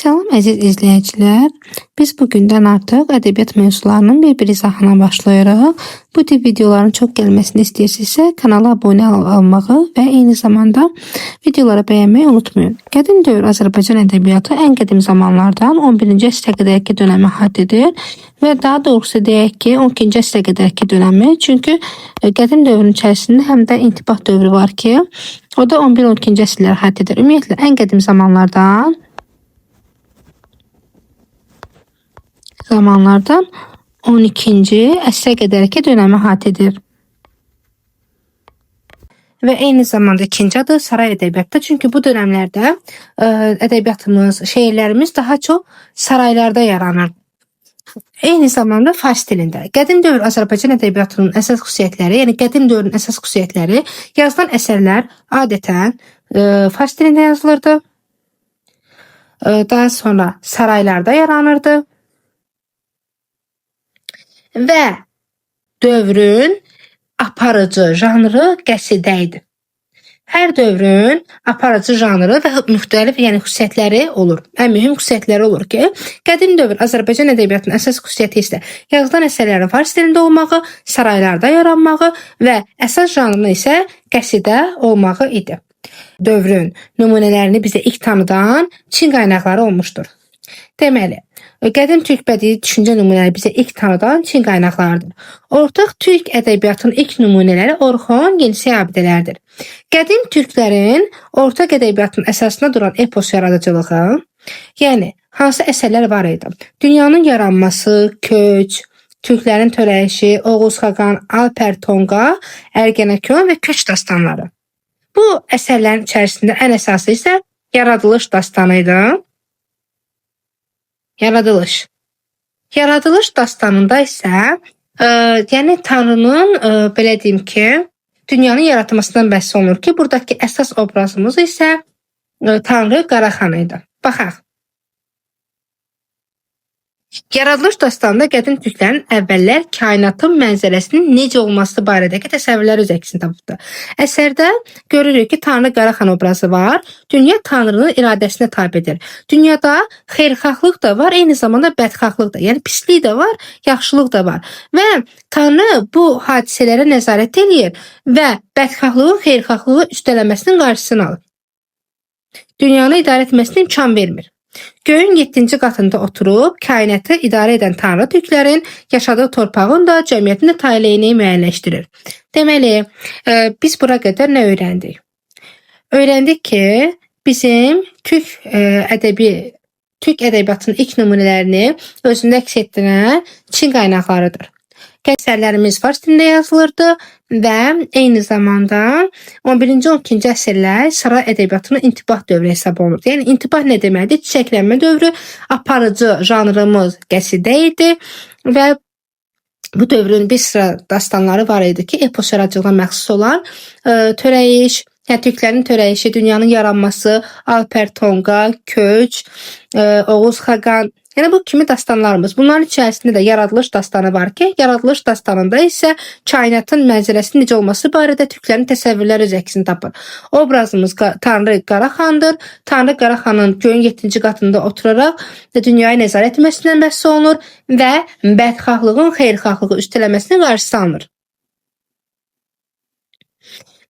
Salam əziz izləyicilər. Biz bugündən artıq ədəbiyyat mövzularının bir izahına başlayırıq. Bu tip videoların çox gəlməsini istəyirsinizsə kanala abunə olmağı və eyni zamanda videoları bəyənməyi unutmayın. Qədim dövr Azərbaycan ədəbiyyatı ən qədim zamanlardan 11-ci əsrə qədərki dönəmi əhatə edir və daha doğrusu deyək ki 12-ci əsrə qədərki dönəmi. Çünki qədim dövrün içərisində həm də intibah dövrü var ki, o da 11-12-ci əsrləri əhatə edir. Ümumiyyətlə ən qədim zamanlardan 12-ci əsrə qədərki dönəmi əhatə edir. Və eyni zamanda ikinci adı saray ədəbiyyatı. Çünki bu dönəmlərdə ədəbiyyatımız, şeirlərimiz daha çox saraylarda yaranır. Eyni zamanda fars dilində. Qədim dövr Azərbaycan ədəbiyyatının əsas xüsusiyyətləri, yəni qədim dövrün əsas xüsusiyyətləri, yazılan əsərlər adətən fars dilində yazılırdı. Daha sonra saraylarda yaranırdı. Və dövrün aparıcı janrı qəsidə idi. Hər dövrün aparıcı janrı və müxtəlif xüsusiyyətləri olur. Ən mühüm xüsusiyyətləri olur ki, qədim dövr Azərbaycan ədəbiyyatının əsas xüsusiyyəti isə yazılan əsərlərin fars dilində olmağı, saraylarda yaranmağı və əsas janrının isə qəsidə olmağı idi. Dövrün nümunələrini bizə ilk tanıdan Çin qaynaqları olmuşdur. Deməli, qədim türk bədii düşüncə nümunələri bizə ilk tanıdan Çin qaynaqlarıdır. Ortaq türk ədəbiyyatının ilk nümunələri Orxon, Yenisey abidələrdir. Qədim türklərin ortaq ədəbiyyatının əsasında duran epos yaradıcılığı, yəni hansı əsərlər var idi? Dünyanın yaranması, köç, türklərin törəyişi, Oğuz Xaqan, Alper Tonqa, Ergenekon və köç dastanları. Bu əsərlərin içərisində ən əsası isə yaradılış dastanı idi. Yaradılış dastanında isə Tanrının belə deyim ki, dünyanın yaratılmasından bəhs olunur ki, buradakı əsas obrazımız isə Tanrı Qaraxan idi. Baxaq. Yaradılış dastanında qədim türklərin əvvəllər kainatın mənzərəsinin necə olması barədəki təsəvvürlər öz əksini tapıbdı. Əsərdə görürük ki, Tanrı Qaraxan obrazı var. Dünya Tanrının iradəsinə tabedir. Dünyada xeyirxahlıq da var, eyni zamanda bədxahlıq da. Yəni pislik də var, yaxşılıq da var. Və Tanrı bu hadisələrə nəzarət eləyir və bədxahlığın xeyirxahlığı üstələməsinin qarşısını alır. Dünyanı idarə etməsinə imkan vermir. Göyün 7-ci qatında oturub kainatı idarə edən Tanrı türklərin yaşadığı torpağın da cəmiyyətin də taleyini müəyyənləşdirir. Deməli, biz bura qədər nə öyrəndik? Öyrəndik ki, bizim türk ədəbiyyatının ilk nümunələrini özündə əks etdirən Çin qaynaqlarıdır. Əsərlərimiz fars dilində yazılırdı və eyni zamanda 11-ci 12-ci əsrlər saray ədəbiyyatının intibah dövrü hesab olunurdu. Yəni intibah nə deməkdir? Çiçəklənmə dövrü, aparıcı janrımız qəsidə idi və bu dövrün bir sıra dastanları var idi ki, epos yaradıcılığına məxsus olan törəyiş, yəni türklərin törəyişi, dünyanın yaranması, Alper Tonqa, köç, Oğuz Xaqan, yəni bu kimi dastanlarımız. Bunların içərisində də yaradılış dastanı var ki, yaradılış dastanında isə kainatın mənzərəsinin necə olması barədə türklərin təsəvvürləri öz əksini tapır. Obrazımız Tanrı Qaraxandır. Tanrı Qaraxanın göyün 7-ci qatında oturaraq dünyaya nəzarət etməsindən bəhs olunur və bədxahlığın xeyirxahlığı üstələməsinin qarşısı alınır.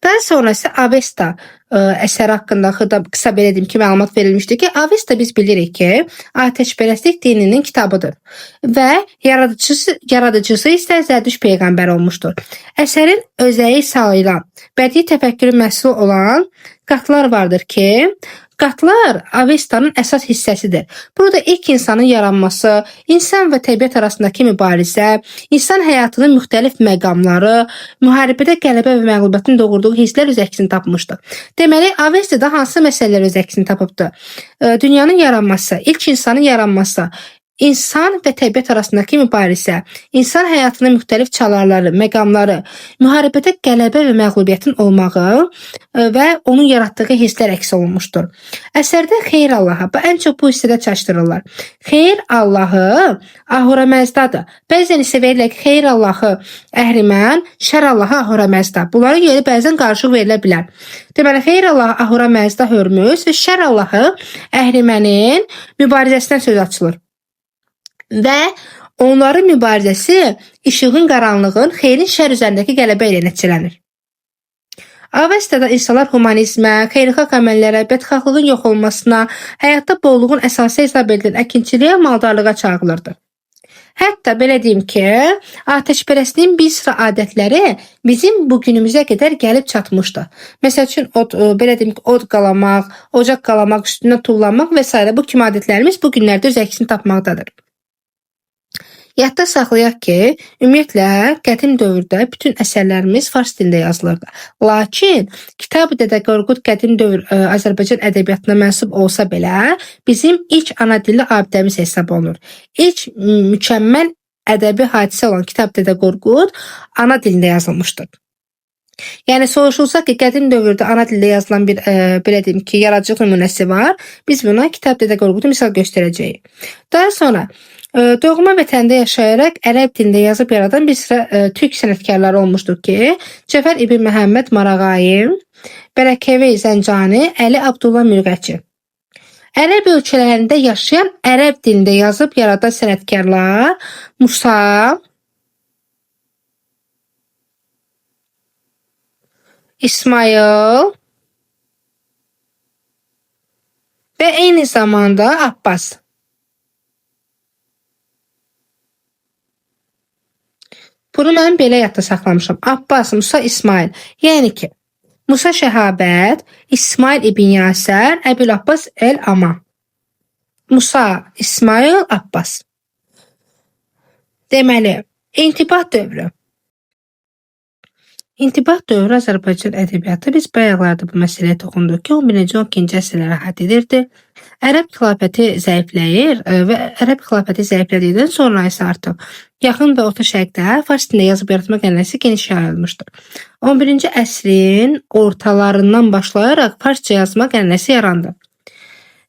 Daha sonra isə Avesta əsəri haqqında qısa belə deyim ki, məlumat verilmişdir ki, Avesta biz bilirik ki, atəşpərəstlik dininin kitabıdır və yaradıcısı isə Zərdüşt peyğəmbər olmuşdur. Əsərin özəyi sayılan, bədii təfəkkürün məhsulu olan qatlar vardır ki, qatlar Avestanın əsas hissəsidir. Burada ilk insanın yaranması, insan və təbiət arasındakı mübarizə, insan həyatının müxtəlif məqamları, müharibədə qələbə və məğlubiyyətin doğurduğu hisslər öz əksini tapmışdı. Deməli, Avesta'da hansı məsələlər öz əksini tapıbdı? Dünyanın yaranması, ilk insanın yaranması, İnsan və təbiət arasındakı mübarizə, insan həyatının müxtəlif çalarları, məqamları, müharibədə qələbə və məğlubiyyətin olmağı və onun yaratdığı hisslər əks olunmuşdur. Əsərdə xeyir Allah'a, ən çox bu hissədə çaşdırırlar. Xeyir Allah'ı ahurəməzdadır. Bəzən isə verilir ki, xeyir Allah'ı əhrimən, şər Allah'ı ahurəməzda. Bunların yeri bəzən qarışıq verilə bilər. Deməli, xeyir Allah'ı ahurəməzda hörmüz və şər Allah'ı əhrimənin mübarizəsindən söz açılır. Və onların mübarizəsi işığın, qaranlığın, xeyrin şər üzərindəki qələbə ilə nəticələnir. Avestada insanlar humanizmə, xeyirxah əməllərə, bədxahlığın yox olmasına, həyatda bolluğun əsası hesab edilən əkinçiliyə, maldarlığa çağırılırdı. Hətta belə deyim ki, atəşpərəstliyin bir sıra adətləri bizim bu günümüzə qədər gəlib çatmışdı. Məsəl üçün, belə deyim ki, od qalamaq, ocaq qalamaq, üstünə tullanmaq və s. bu kimi adətlərimiz bu günlərdə öz əksini tapmaqdadır. Yadda saxlayaq ki, ümumiyyətlə qədim dövrdə bütün əsərlərimiz fars dilində yazılırdı. Lakin Kitab-ı Dədə Qorqud qədim dövr Azərbaycan ədəbiyyatına mənsub olsa belə, bizim ilk ana dilli abidəmiz hesab olunur. İlk mükəmməl ədəbi hadisə olan Kitab-ı Dədə Qorqud ana dilində yazılmışdır. Yəni soruşulsa ki, qədim dövrdə ana dildə yazılan bir belə deyim ki, yaradıcılıq nümunəsi var. Biz buna Kitab-ı Dədə Qorqudu misal göstərəcəyik. Daha sonra doğma vətəndə yaşayaraq ərəb dilində yazıb yaradan bir sıra türk sənətkarları olmuşdur ki, Cəfər İbn Məhəmməd Marağayi, Bərəkəvi Zəncani, Əli Abdullah Mürğəçi. Ərəb ölkələrində yaşayan ərəb dilində yazıb yaradan sənətkarlar Musa, İsmail və eyni zamanda Abbas. Bunu mən belə yadda saxlamışam. Abbas, Musa, İsmail. Yəni ki, Musa Şəhabət, İsmail İbn Yasər, Əbül Abbas El-Ama. Musa, İsmail, Abbas. Deməli, intibah dövrü. İntibah dövrü Azərbaycan ədəbiyyatı biz bayaqlarda bu məsələyə toxunduq ki, 11-ci 12-ci əsrlərə əhatə edirdi. Ərəb xilafəti zəifləyir və Ərəb xilafəti zəiflədikdən sonra isə artıq yaxın və orta şərqdə fars dilində yazıb yaratma ənənəsi geniş yayılmışdır. 11-ci əsrin ortalarından başlayaraq farsça yazma ənənəsi yarandı.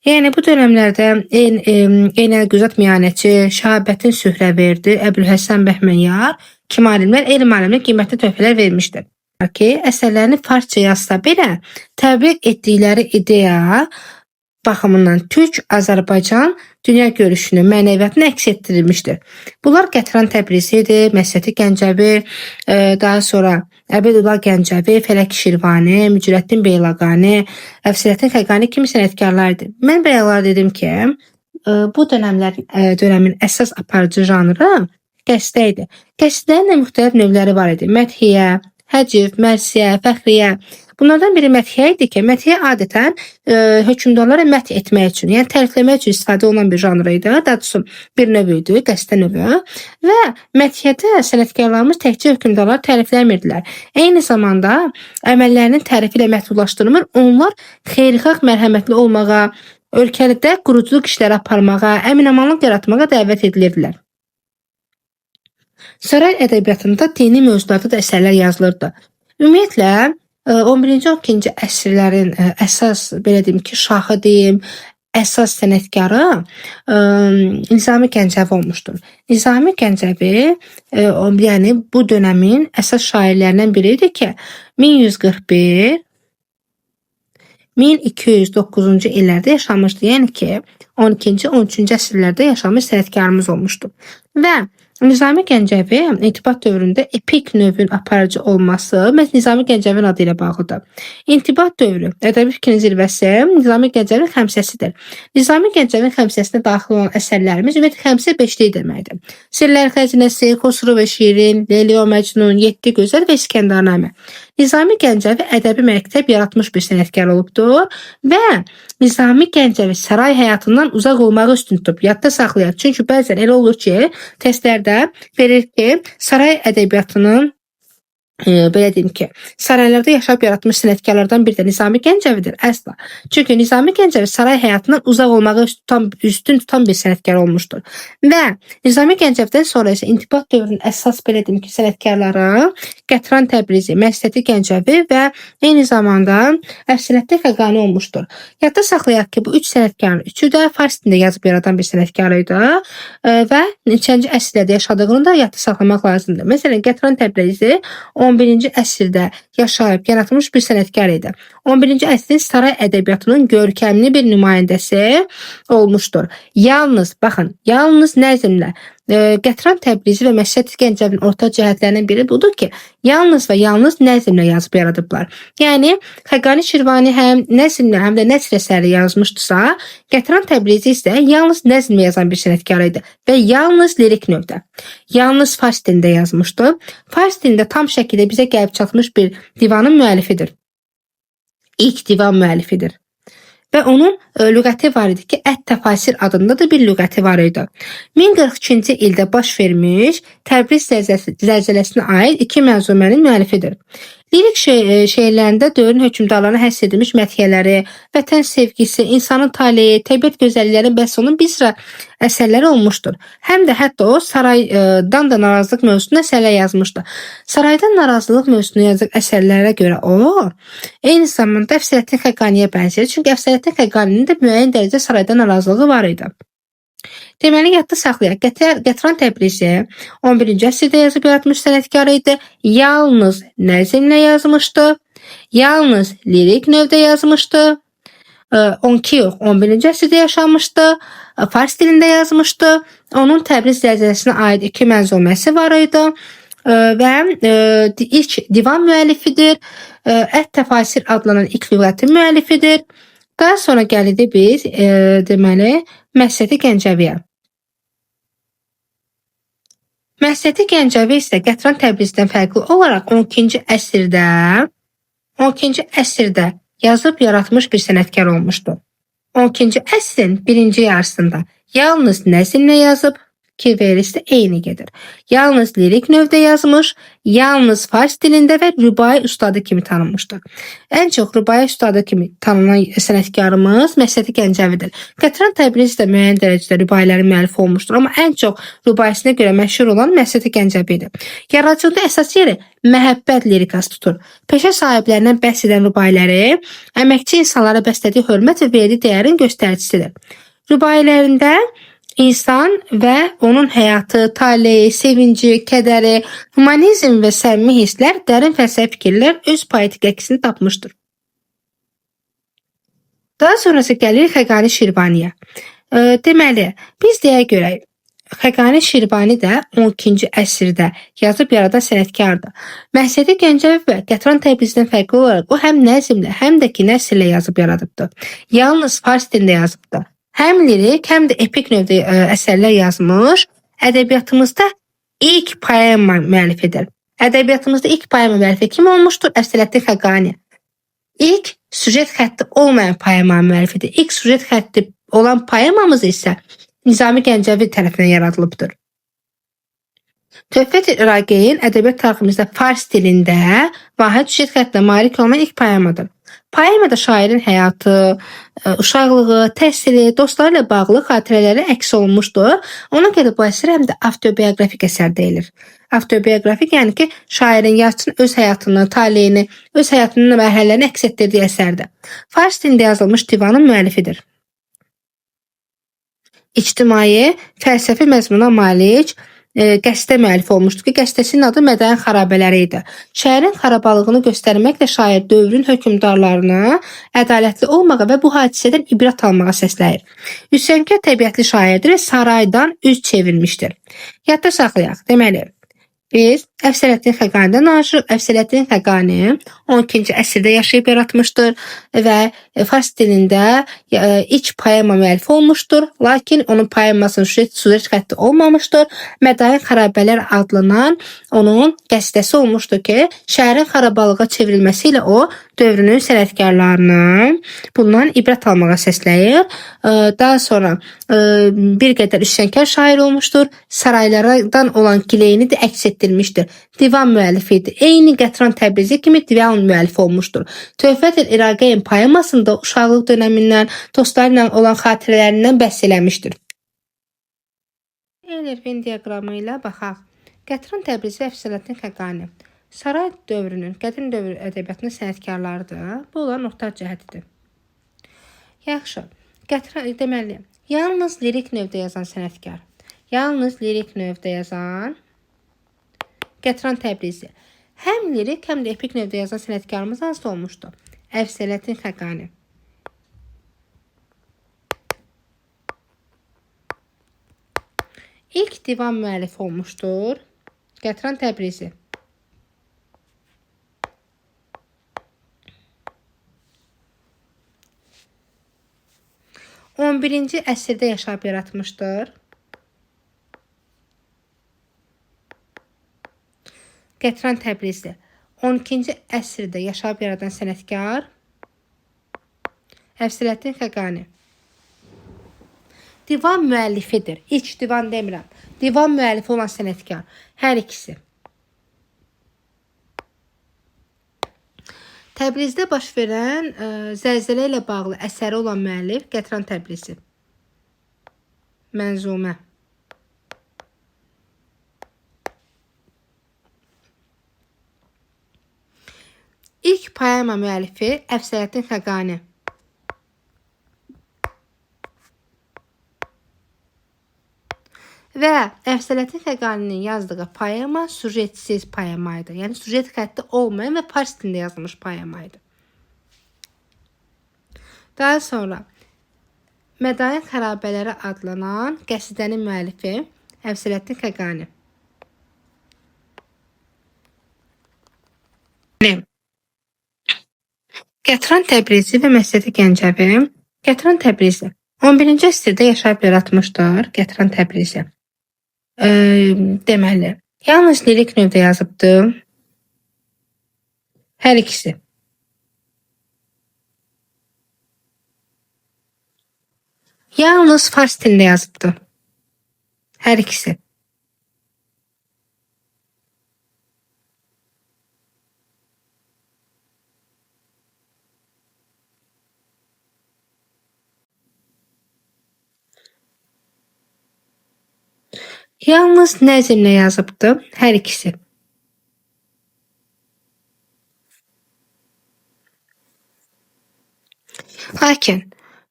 Yəni bu dövrlərdə Eynəl-Güzad Miyanəçi, Şahabəddin Sührəverdi, Əbülhəsən Bəhmənyar kimi alimlər elm aləminə qiymətli töhfələr vermişdir. Ki, əsərlərini farsça yazsa belə təbliğ etdikləri ideya baxımından Türk-Azərbaycan dünya görüşünü, mənəviyyatını əks etdirilmişdir. Bunlar Qətran Təbrizidir, Məsəti Gəncəvi, daha sonra Əbədullah Gəncəvi, Fələki Şirvani, Mücrəddin Beylaqani, Əfsirəddin Xəqani kimi sənətkarlardır. Mən bayaqlar dedim ki, bu dönəmin əsas aparıcı janrı qəsdə idi. Qəsdlərin də müxtəlif növləri var idi. Mədhiyə, həcif, mərsiyə, fəxriyə. Bunlardan biri mədhiyə idi ki, mədhiyə adətən hökümdarlara məth etmək üçün, yəni tərifləmək üçün istifadə olunan bir janr idi. Daha doğrusu bir növ idi, qəsdə növü. Və mədhiyyədə sənətkarlarımız təkcə hökümdarları tərifləmirdilər. Eyni zamanda əməllərinin tərifi ilə məhdudlaşdırılmır. Onlar xeyirxah, mərhəmətli olmağa, ölkəlikdə quruculuq işləri aparmağa, əmin-amanlıq yaratmağa dəvət edilirdilər. Saray ədəbiyyatında dini mövzularda da əsərlər yazılırdı. Ümumiyyətlə, 11-ci 12-ci əsrlərin əsas, belə deyim ki, şahı deyim, əsas sənətkarı Nizami Gəncəvi olmuşdur. Nizami Gəncəvi, yəni bu dönəmin əsas şairlərindən biri idi ki, 1141 1209-cu illərdə yaşamışdı. Yəni ki, 12-ci, 13-cü əsrlərdə yaşamış sənətkarımız olmuşdu. Və Nizami Gəncəvi intibah dövründə epik növün aparıcı olması məhz Nizami Gəncəvin adı ilə bağlıdır. İntibah dövrü ədəbi fikrin zirvəsi Nizami Gəncəvin xəmsəsidir. Nizami Gəncəvin xəmsəsinə daxil olan əsərlərimiz ümumiyyətlə xəmsə 5-lik deməkdir. Sirlər Xəzinəsi, Xosru və Şirin, Leyli və Məcnun, Yeddi Gözəl və İskəndarnamə. Nizami Gəncəvi ədəbi məktəb yaratmış bir sənətkar olubdur və Nizami Gəncəvi saray həyatından uzaq olmağı üstün tutub. Yadda saxlayaq. Çünki bəzən elə olur ki, testlərdə verir ki, saray ədəbiyyatının belə deyim ki, saraylarda yaşayıb yaratmış sənətkarlardan biri də Nizami Gəncəvidir. Əsla. Çünki Nizami Gəncəvi saray həyatından uzaq olmağı üstün tutan bir sənətkar olmuşdur. Və Nizami Gəncəvidən sonra isə intibah dövrünün əsas belə deyim ki, sənətkarları Qətran Təbrizi, Məsləti Gəncəvi və eyni zamanda Əfsələddin Xəqani olmuşdur. Yadda saxlayaq ki, bu üç sənətkarın üçü də fars dilində yazıb yaradan bir sənətkar idi və neçənci əsrlərdə yaşadığını da yadda saxlamaq lazımdır. Məsələn, Qətran Təbrizi 11-ci əsrdə yaşayıb yaratmış bir sənətkar idi. 11-ci əsrin saray ədəbiyyatının görkəmli bir nümayəndəsi olmuşdur. Yalnız nəzmlə Qətran Təbrizi və Məsləti Gəncəvinin ortaq cəhətlərindən biri budur ki, yalnız və yalnız nəzmlə yazıb yaradıblar. Yəni Xəqani Şirvani həm nəzmlə, həm də nəsr əsəri yazmışdısa, Qətran Təbrizi isə yalnız nəzmlə yazan bir sənətkar idi və yalnız lirik növdə. Yalnız fars dilində yazmışdı. Fars dilində tam şəkildə bizə gəlib çatmış bir divanın müəllifidir. İlk divan müəllifidir. Və onun lüğəti var idi ki, Ət-Təfasir adında da bir lüğəti var idi. 1042-ci ildə baş vermiş Təbriz zəlzələsinə aid 2 mənzumənin müəllifidir. Lirik şeirlərində dövrün hökmdarlarına həsr edilmiş mədhiyyələri, vətən sevgisi, insanın taleyi, təbiət gözəllikləri bəhs olunun bir sıra əsərləri olmuşdur. Həm də hətta o saraydan da narazılıq mövzusunda əsərlər yazmışdı. Saraydan narazılıq mövzusunda yazdığı əsərlərə görə o, eyni zamanda Əfsələddin Xəqaniyə bənzəyir. Çünki Əfsələddin Xəqaninin də müəyyən dərəcədə saraydan narazılığı var idi. Deməli, yadda saxlayaq. Qətran Təbrizi 11-ci əsrdə yazıb yaratmış sənətkar idi. Yalnız nəzmlə yazmışdı. Yalnız lirik növdə yazmışdı. 11-ci əsrdə yaşamışdı. Fars dilində yazmışdı. Onun Təbriz zəlzələsinə aid 2 mənzuməsi var idi. Və ilk divan müəllifidir. Ət-Təfasir adlanan ilk lüğətin müəllifidir. Daha sonra gəldi biz deməli Məsləti Gəncəviyə. Məsləti Gəncəvi isə Qətran Təbrizdən fərqli olaraq 12-ci əsrdə yazıb yaratmış bir sənətkar olmuşdur. 12-ci əsrin birinci yarısında yalnız nəzmlə yazıb ki, verilisi də eyni gedir. Yalnız lirik növdə yazmış, yalnız fars dilində və rübai ustadı kimi tanınmışdır. Ən çox rübai ustadı kimi tanınan sənətkarımız Məsləti Gəncəvidir. Qətran Təbrizi də müəyyən dərəcədə rübailərin müəllifi olmuşdur, amma ən çox rübaisinə görə məşhur olan Məsləti Gəncəvidir. Yaradıcılıqda əsas yeri məhəbbət lirikası tutur. Peşə sahiblərindən bəhs edən rübailəri əməkçi insanlara bəslədiyi hörmət və verdiyi dəyərin göstəricisidir. Rübailərində İnsan və onun həyatı, taleyi, sevinci, kədəri, humanizm və səmimi hisslər, dərin fəlsəfi fikirlər öz poetik əksini tapmışdır. Daha sonrası gəlir Xəqani Şirvaniyə. Deməli, biz deyə görək, Xəqani Şirvani də 12-ci əsrdə yazıb yaradan sənətkardır. Məsləti Gəncəvi və Qətran Təbrizdən fərqli olaraq o həm nəzmlə, həm də ki nəsrlə yazıb yaradıbdır. Yalnız fars dilində yazıbdır. Həm lirik, həm də epik növdə əsərlər yazmış. Ədəbiyyatımızda ilk poema müəllifidir. Ədəbiyyatımızda ilk poema müəllifi kim olmuşdur? Əfsələddin Xəqani. İlk süjet xətti olmayan poema müəllifidir. İlk süjet xətti olan poemamız isə Nizami Gəncəvi tərəfindən yaradılıbdır. Töhfət-i İraqiyin ədəbiyyat tariximizdə fars dilində vahid süjet xəttinə malik olmayan ilk poemadır. Poemada şairin həyatı, uşaqlığı, təhsili, dostları ilə bağlı xatirələri əks olunmuşdur. Ona görə bu əsər həm də avtobioqrafik əsər deyilir. Avtobioqrafik yəni ki, şairin, yazıçının öz həyatını, taleyini, öz həyatının mərhələlərini əks etdirdiyi əsərdir. Fars dilində yazılmış divanın müəllifidir. İctimai, fəlsəfi məzmuna malik qəstə müəllifi olmuşdur ki, qəstəsinin adı Mədənin xarabələri idi. Şəhərin xarabalığını göstərməklə şair dövrün hökmdarlarına ədalətli olmağa və bu hadisədən ibrət almağa səsləyir. Üsyankar təbiətli şairdir və saraydan üz çevirmişdir. Yadda saxlayaq. Deməli, biz Əfsələddin Xəqanidən danışırıq. Əfsələddin Xəqani 12-ci əsrdə yaşayıb yaratmışdır və fars dilində ilk poema müəllifi olmuşdur. Lakin onun poemasının süjet xətti olmamışdır. Mədənin xarabələr adlanan onun qəstəsi olmuşdur ki, şəhərin xarabalığa çevrilməsi ilə o dövrünün sənətkarlarını bundan ibrət almağa səsləyir. Daha sonra bir qədər üsyankar şair olmuşdur. Saraylardan olan gileyini də əks etdirmişdir. Divan müəllifi idi. Eyni Qətran Təbrizi kimi divan müəllifi olmuşdur. Töhfətül İraqeyn poemasında uşaqlıq dönəmindən, dostları ilə olan xatirələrindən bəhs eləmişdir. Eyler-Venn diaqramı ilə baxaq. Qətran Təbrizi və Əfsələddin Xəqani saray dövrünün, qədim dövr ədəbiyyatının sənətkarlarıdır. Bu olan ortaq cəhətidir. Yaxşı. Deməli, yalnız lirik növdə yazan sənətkar. Yalnız lirik növdə yazan Qətran Təbrizi. Həm lirik, həm də epik növdə yazan sənətkarımız hansı olmuşdu? Əfsələddin Xəqani. İlk divan müəllifi olmuşdur Qətran Təbrizi. 11-ci əsrdə yaşayıb yaratmışdır. Qətran Təbrizi. 12-ci əsrdə yaşayıb yaradan sənətkar Əfsələddin Xəqani. Divan müəllifidir. İlk divan demirəm. Divan müəllifi olan sənətkar. Hər ikisi. Təbrizdə baş verən zəlzələ ilə bağlı əsəri olan müəllif Qətran Təbrizi. Mənzumə. İlk poema müəllifi Əfsələddin Xəqani. Və Əfsələddin Xəqaninin yazdığı poema sujetsiz poemaydı. Yəni sujet xətti olmayan və fars dilində yazılmış poemaydı. Daha sonra Mədain xarabələri adlanan qəsidənin müəllifi Əfsələddin Xəqani. Qətran Təbrizi və Məsədi Gəncəvi. Qətran Təbrizi 11-ci əsrdə yaşayıb yaratmışdır. Qətran Təbrizi. Deməli, yalnız lirik növdə yazıbdı. Hər ikisi. Yalnız fars dilində yazıbdı. Hər ikisi. Yalnız nəzmlə yazıbdı. Hər ikisi. Lakin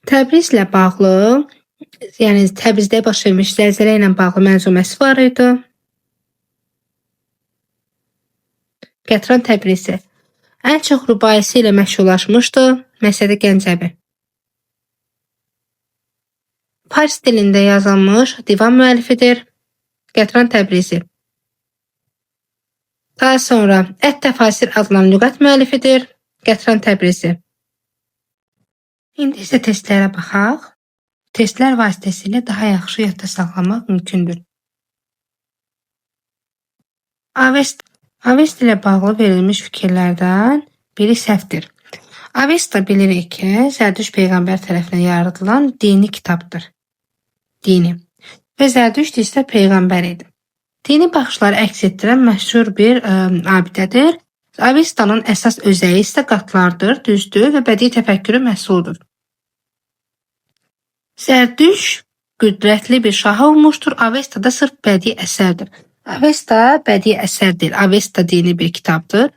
Təbrizlə bağlı, yəni Təbrizdə baş vermiş zəlzələ ilə bağlı mənzuməsi var idi. Qətran Təbrizi ən çox rübaisi ilə məşhurlaşmışdı. Məsədi Gəncəvi. Fars dilində yazılmış divan müəllifidir. Qətran Təbrizi. Daha sonra Ət-Təfasir adlanan lüğət müəllifidir. Qətran Təbrizi. İndi isə testlərə baxaq. Testlər vasitəsilə daha yaxşı yadda saxlamaq mümkündür. Avesta ilə bağlı verilmiş fikirlərdən biri səhvdir. Avesta bilirik ki, Zərdüşt Peyğəmbər tərəfindən yaradılan dini kitabdır. Dini. Və Zərdüşt isə Peyğəmbər idi. Dini baxışları əks etdirən məşhur bir abidədir. Avestanın əsas özəyi isə qatlardır, düzdür və bədii təfəkkürü məhsuludur. Zərdüşt qüdrətli bir şah olmuşdur. Avesta da sırf bədii əsərdir. Avesta bədii əsər deyil. Avesta dini bir kitabdır.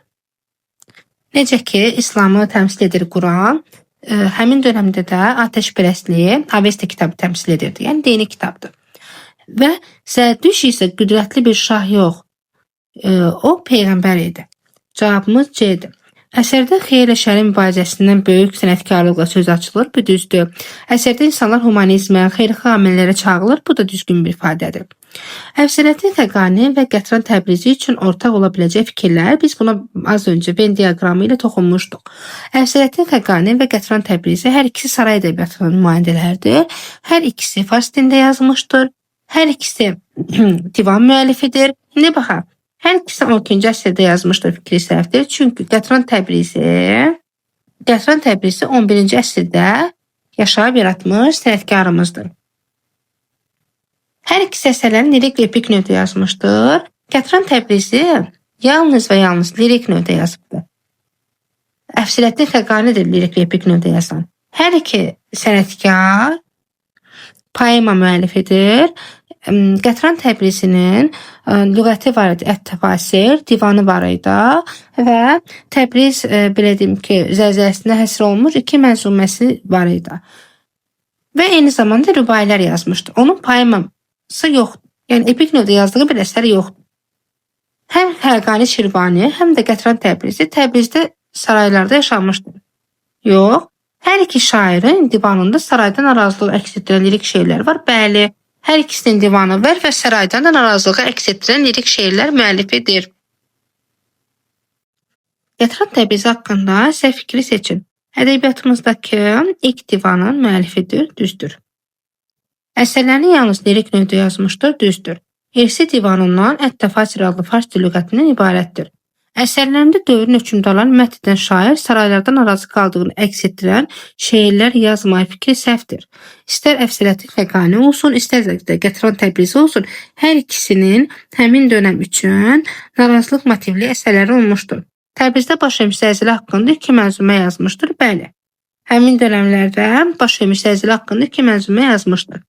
Necə ki, İslamı təmsil edir Quran, həmin dönəmdə də atəşpərəstliyi Avesta kitabı təmsil edirdi. Yəni dini kitabdır. Və Zərdüşt isə qüdrətli bir şah yox. O Peyğəmbər idi. Cavabımız C-dir. Əsərdə xeyirlə şərin mübarizəsindən böyük sənətkarlıqla söz açılır. Bu düzdür. Əsərdə insanlar humanizmə, xeyirxah amillərə çağırılır. Bu da düzgün bir ifadədir. Əfsələddin Xəqani və Qətran Təbrizi üçün ortaq ola biləcək fikirlər. Biz buna az öncə Venn diaqramı ilə toxunmuşduq. Əfsələddin Xəqani və Qətran Təbrizi hər ikisi saray ədəbiyyatının nümayəndələrdir. Hər ikisi fars dilində yazılmışdır. Hər ikisi divan müəllifidir. İndi baxaq. Hər ikisi 12-ci əsrdə yazmışdır, fikri səhvdir. Çünki Qətran Təbrizi 11-ci əsrdə yaşayıb yaratmış sənətkarımızdır. Hər ikisi əsərlərini lirik və epik növdə yazmışdır. Qətran Təbrizi yalnız və yalnız lirik növdə yazıbdır. Əfsiləddin Xəqani də lirik və epik növdə yazan. Hər iki sənətkar poema müəllifidir. Qətran Təbrizinin lüğəti var idi, Ət-Təfasir, divanı var idi və Təbriz belə deyim ki, zəlzələsində həsr olunmuş 2 mənzuməsi var idi. Və eyni zamanda rübailər yazmışdı. Onun poeması yoxdur. Yəni epik növdə yazdığı bir əsər yoxdur. Həm Xəqani Şirvani, həm də Qətran Təbrizi Təbrizdə saraylarda yaşamışdır. Yox, hər iki şairin divanında saraydan narazılığı əks etdirən lirik şeirlər var. Bəli, hər ikisinin divanı var və saraydan da narazılığı əks etdirən lirik şeirlər müəllifidir. Qətran Təbrizi haqqında sizə fikri seçin. Ədəbiyyatımızdakı ilk divanın müəllifidir, düzdür. Əsərlərini yalnız lirik növdə yazmışdır, düzdür. İrsi divanından Ət-Təfasir adlı fars dil lüğətindən ibarətdir. Əsərlərində dövrün hökmdarlarını mədh edən şair saraylardan narazı qaldığını əks etdirən şeirlər yazmaya fikri səhvdir. İstər Əfsiləddin Xəqani olsun, istər də Qətran Təbrizi olsun, hər ikisinin həmin dönəm üçün narazılıq motivli əsərləri olmuşdur. Təbrizdə baş vermiş zəlzələ haqqında 2 mənzumə yazmışdır, bəli. Həmin dönəmlərdə baş vermiş zəlzələ haqqında 2 mənzumə yazmışdır.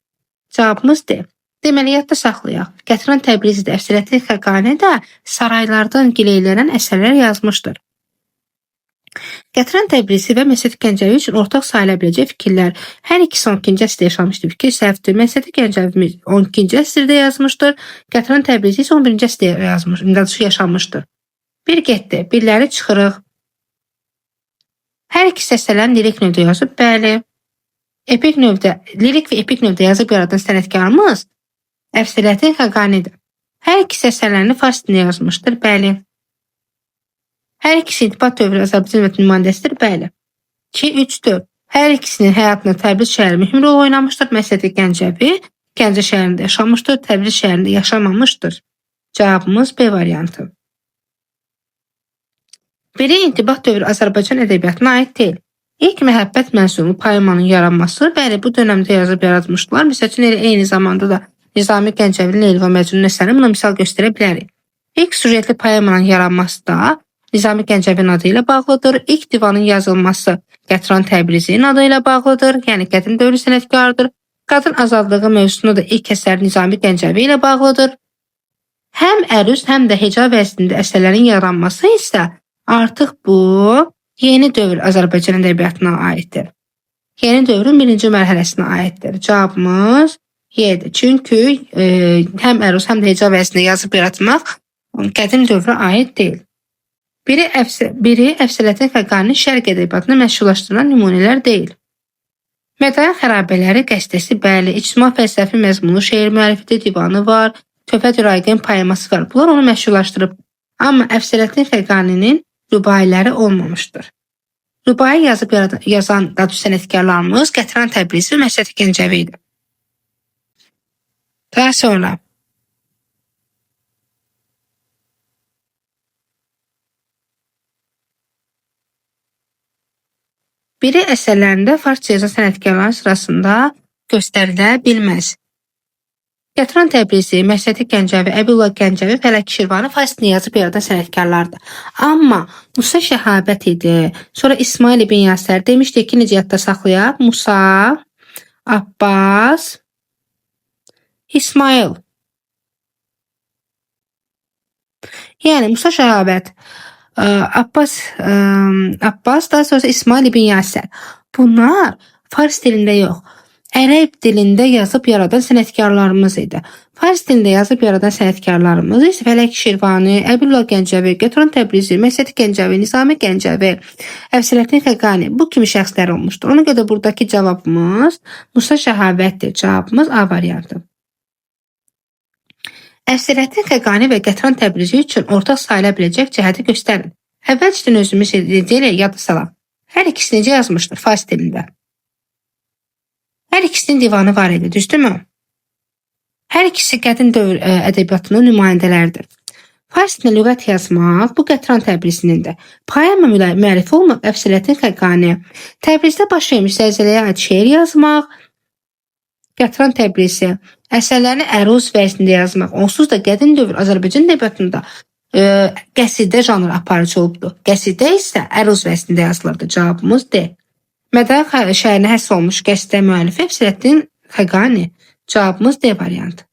Cavabımız D. Deməli, yadda saxlayaq. Qətran Təbrizi də, Əfsiləddin Xəqani də saraylardan gileylənən əsərlər yazmışdır. Qətran Təbrizi və Məsud Gəncəvi üçün ortaq sayıla biləcək fikirlər. Hər ikisi 12-ci əsrdə yaşamışdır. Fikir səhvdir. Məsud Gəncəvi 12-ci əsrdə yazmışdır. Qətran Təbrizi isə 11-ci əsrdə yaşamışdır. Bir getdi, birləri çıxırıq. Hər ikisi əsərlərin lirik növdə yazıb, bəli. Lirik və epik növdə yazıb yaradan sənətkarımız Əfsiləddin Xəqanidir. Hər ikisi əsərlərini fars dilində yazmışdır, bəli. Hər ikisi intibah dövrü Azərbaycan nümayəndəsidir, bəli. 2, 3, 4. Hər ikisinin həyatında Təbriz şəhəri mühüm rol oynamışdır. Məsud Gəncəvi Gəncə şəhərində yaşamışdır, Təbriz şəhərində yaşamamışdır. Cavabımız B variantı. Biri intibah dövrü Azərbaycan ədəbiyyatına aid deyil. İlk məhəbbət mənsubu poemanın yaranması, bəli, bu dönəmdə yazıb yaratmışdılar. Məsəl üçün, eyni zamanda da Nizami Gəncəvinin Leyli və Məcnun əsəri buna misal göstərə bilərik. İlk sujetli poemanın yaranması da Nizami Gəncəvinin adı ilə bağlıdır. İlk divanın yazılması Qətran Təbrizinin adı ilə bağlıdır. Yəni qədim dövrü sənətkarıdır. Qadın azadlığı mövzusunda da ilk əsər Nizami Gəncəvi ilə bağlıdır. Həm əruz, həm də heca vəznində əsərlərin yaranması isə artıq bu yeni dövr Azərbaycan ədəbiyyatına aiddir. Yeni dövrün 1-ci mərhələsinə aiddir. Cavabımız Y-dir. Çünki həm əruz, həm də heca vəznində yazıb yaratmaq qədim dövrə aid deyil. Biri Əfsiləddin Xəqaninin şərq ədəbiyyatını məşhurlaşdıran nümunələr deyil. Mədayan xərabələri qəstəsi, bəli, ictimai fəlsəfi məzmunlu şeir müəllifidir, divanı var, Töhfətül Raiqin poeması var. Bunlar onu məşhurlaşdırıb. Amma Əfsiləddin Xəqaninin rübailəri olmamışdır. Rübai yazıb yazan qadın sənətkarlarımız Qətran Təbrizi və Məsud Gəncəvi idi. Daha sonra biri əsərlərində farsça yazan sənətkarların sırasında göstərilə bilməz. Qətran Təbrizi, Məsud Gəncəvi, Əbdüllah Gəncəvi, Fələk Şirvani fars dilində yazıb yaradan sənətkarlardır. Amma Musa Şəhabət idi. Sonra İsmail ibn Yasər demişdik ki, necə yadda saxlayaq? Musa, Abbas, İsmail. Yəni Musa Şəhabət, Abbas, daha sonra İsmail ibn Yasər. Bunlar fars dilində yox, ərəb dilində yazıb yaradan sənətkarlarımız idi. Fars dilində yazıb yaradan sənətkarlarımız isə Fələk Şirvani, Əbdüllah Gəncəvi, Qətran Təbrizi, Məsud Gəncəvi, Nizami Gəncəvi, Əfsiləddin Xəqani bu kimi şəxslər olmuşdur. Ona görə buradakı cavabımız Musa Şəhabətdir. Cavabımız A variantı. Əfsiləddin Xəqani və Qətran Təbrizi üçün ortaq sayıla biləcək cəhəti göstərin. Əvvəlcədən özümüz ilə yadda salaq. Hər ikisi necə yazmışdır fars dilində? Hər ikisinin divanı var idi, düzdürmü? Hər ikisi qədim dövr ədəbiyyatının nümayəndələridir. Fars dilində lüğət yazmaq bu Qətran Təbrizinindir. Poema müəllifi olmaq Əfsiləddin Xəqani. Təbrizdə baş vermiş zəlzələyə aid şeir yazmaq Qətran Təbrizi. Əsərlərini əruz vəznində yazmaq onsuz da qədim dövr Azərbaycan ədəbiyyatında Qəsidə janrı aparıcı olubdur. Qəsidə isə əruz vəznində yazılırdı. Cavabımız D. Mədən şəhərinə həsr olunmuş qəsidə müəllifi Əfsirəddin Xəqani. Cavabımız D variantı.